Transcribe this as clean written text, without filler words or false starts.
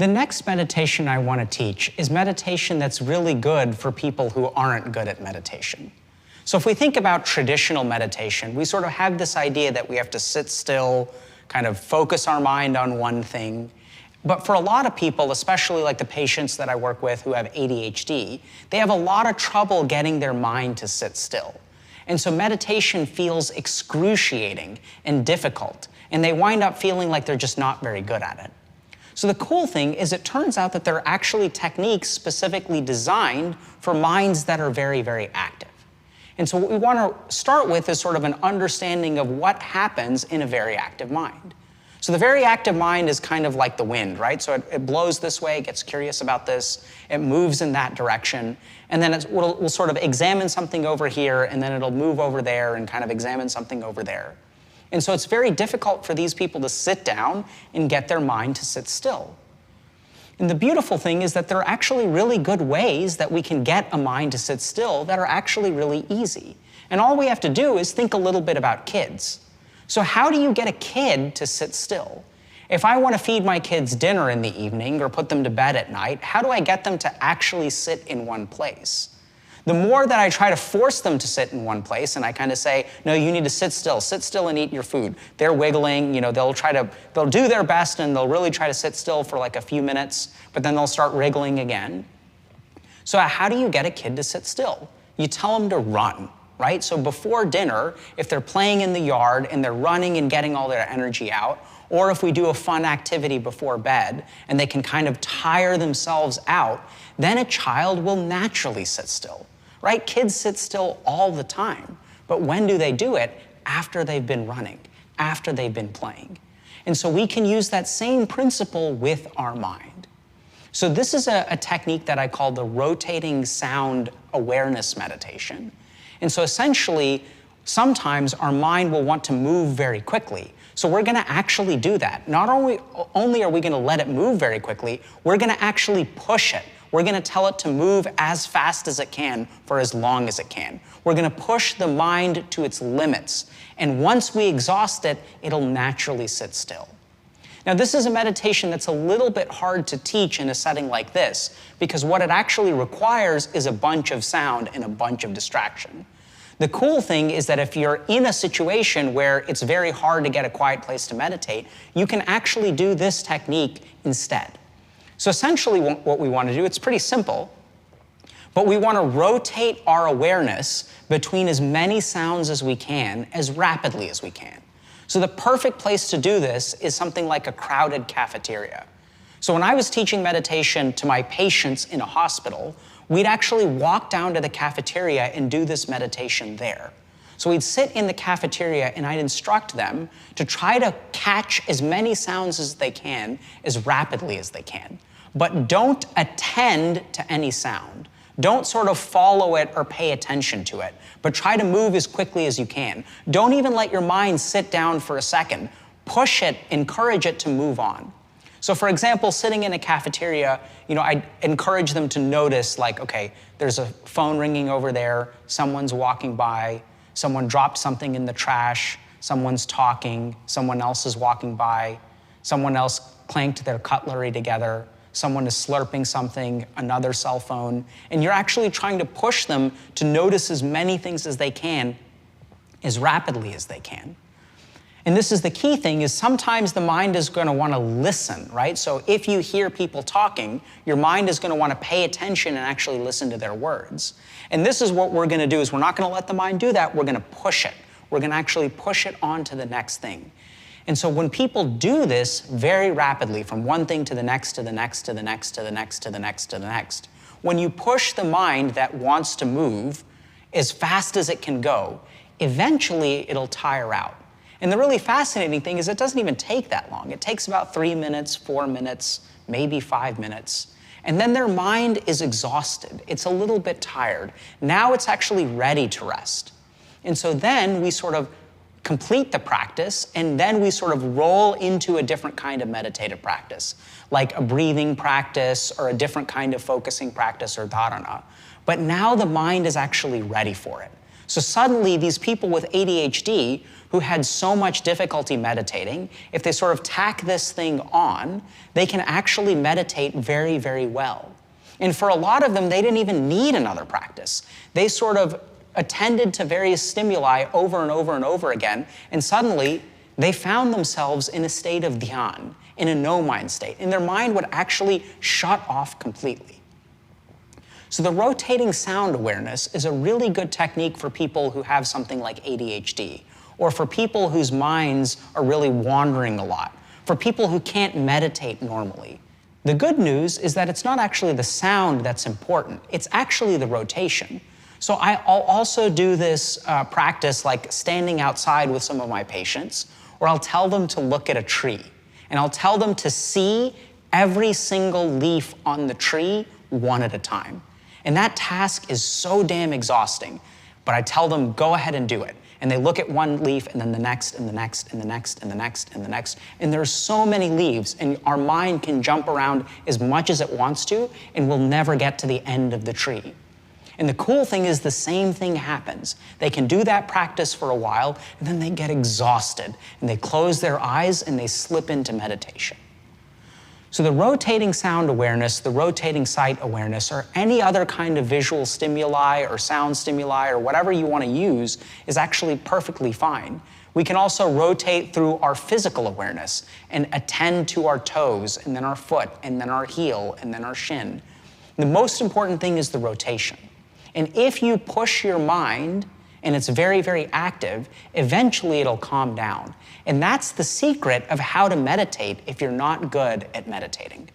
The next meditation I want to teach is meditation that's really good for people who aren't good at meditation. So if we think about traditional meditation, we sort of have this idea that we have to sit still, kind of focus our mind on one thing. But for a lot of people, especially like the patients that I work with who have ADHD, they have a lot of trouble getting their mind to sit still. And so meditation feels excruciating and difficult, and they wind up feeling like they're just not very good at it. So the cool thing is it turns out that there are actually techniques specifically designed for minds that are very, very active. And so what we want to start with is sort of an understanding of what happens in a very active mind. So the very active mind is kind of like the wind, right? So it blows this way, gets curious about this, it moves in that direction, and then we'll sort of examine something over here, and then it'll move over there and kind of examine something over there. And so it's very difficult for these people to sit down and get their mind to sit still. And the beautiful thing is that there are actually really good ways that we can get a mind to sit still that are actually really easy. And all we have to do is think a little bit about kids. So how do you get a kid to sit still? If I want to feed my kids dinner in the evening or put them to bed at night, how do I get them to actually sit in one place? The more that I try to force them to sit in one place, and I kind of say, no, you need to sit still and eat your food. They're wiggling, they'll do their best and they'll really try to sit still for like a few minutes, but then they'll start wriggling again. So how do you get a kid to sit still? You tell them to run, right? So before dinner, if they're playing in the yard and they're running and getting all their energy out, or if we do a fun activity before bed and they can kind of tire themselves out, then a child will naturally sit still. Right? Kids sit still all the time, but when do they do it? After they've been running, after they've been playing. And so we can use that same principle with our mind. So this is a technique that I call the rotating sound awareness meditation. And so essentially, sometimes our mind will want to move very quickly. So we're going to actually do that. Not only are we going to let it move very quickly, we're going to actually push it. We're going to tell it to move as fast as it can for as long as it can. We're going to push the mind to its limits. And once we exhaust it, it'll naturally sit still. Now, this is a meditation that's a little bit hard to teach in a setting like this, because what it actually requires is a bunch of sound and a bunch of distraction. The cool thing is that if you're in a situation where it's very hard to get a quiet place to meditate, you can actually do this technique instead. So essentially what we want to do, it's pretty simple, but we want to rotate our awareness between as many sounds as we can, as rapidly as we can. So the perfect place to do this is something like a crowded cafeteria. So when I was teaching meditation to my patients in a hospital, we'd actually walk down to the cafeteria and do this meditation there. So we'd sit in the cafeteria and I'd instruct them to try to catch as many sounds as they can, as rapidly as they can. But don't attend to any sound. Don't sort of follow it or pay attention to it, but try to move as quickly as you can. Don't even let your mind sit down for a second. Push it, encourage it to move on. So for example, sitting in a cafeteria, I encourage them to notice like, okay, there's a phone ringing over there, someone's walking by, someone dropped something in the trash, someone's talking, someone else is walking by, someone else clanked their cutlery together, someone is slurping something, another cell phone, and you're actually trying to push them to notice as many things as they can, as rapidly as they can. And this is the key thing, is sometimes the mind is going to want to listen, right? So if you hear people talking, your mind is going to want to pay attention and actually listen to their words. And this is what we're going to do, is we're not going to let the mind do that, we're going to push it. We're going to actually push it on to the next thing. And so when people do this very rapidly, from one thing to the next, to the next, to the next, to the next, to the next, to the next, when you push the mind that wants to move as fast as it can go, eventually it'll tire out. And the really fascinating thing is it doesn't even take that long. It takes about 3 minutes, 4 minutes, maybe 5 minutes. And then their mind is exhausted. It's a little bit tired. Now it's actually ready to rest. And so then we sort of complete the practice, and then we sort of roll into a different kind of meditative practice, like a breathing practice or a different kind of focusing practice or dharana. But now the mind is actually ready for it. So suddenly, these people with ADHD who had so much difficulty meditating, if they sort of tack this thing on, they can actually meditate very, very well. And for a lot of them, they didn't even need another practice. They sort of attended to various stimuli over and over and over again, and suddenly they found themselves in a state of dhyan, in a no-mind state, and their mind would actually shut off completely. So the rotating sound awareness is a really good technique for people who have something like ADHD, or for people whose minds are really wandering a lot, for people who can't meditate normally. The good news is that it's not actually the sound that's important, it's actually the rotation. So I'll also do this practice like standing outside with some of my patients, or I'll tell them to look at a tree, and I'll tell them to see every single leaf on the tree one at a time. And that task is so damn exhausting, but I tell them, go ahead and do it. And they look at one leaf, and then the next, and the next, and the next, and the next, and the next. And there's so many leaves, and our mind can jump around as much as it wants to, and we'll never get to the end of the tree. And the cool thing is the same thing happens. They can do that practice for a while, and then they get exhausted, and they close their eyes, and they slip into meditation. So the rotating sound awareness, the rotating sight awareness, or any other kind of visual stimuli or sound stimuli or whatever you want to use is actually perfectly fine. We can also rotate through our physical awareness and attend to our toes, and then our foot, and then our heel, and then our shin. The most important thing is the rotation. And if you push your mind and it's very, very active, eventually it'll calm down. And that's the secret of how to meditate if you're not good at meditating.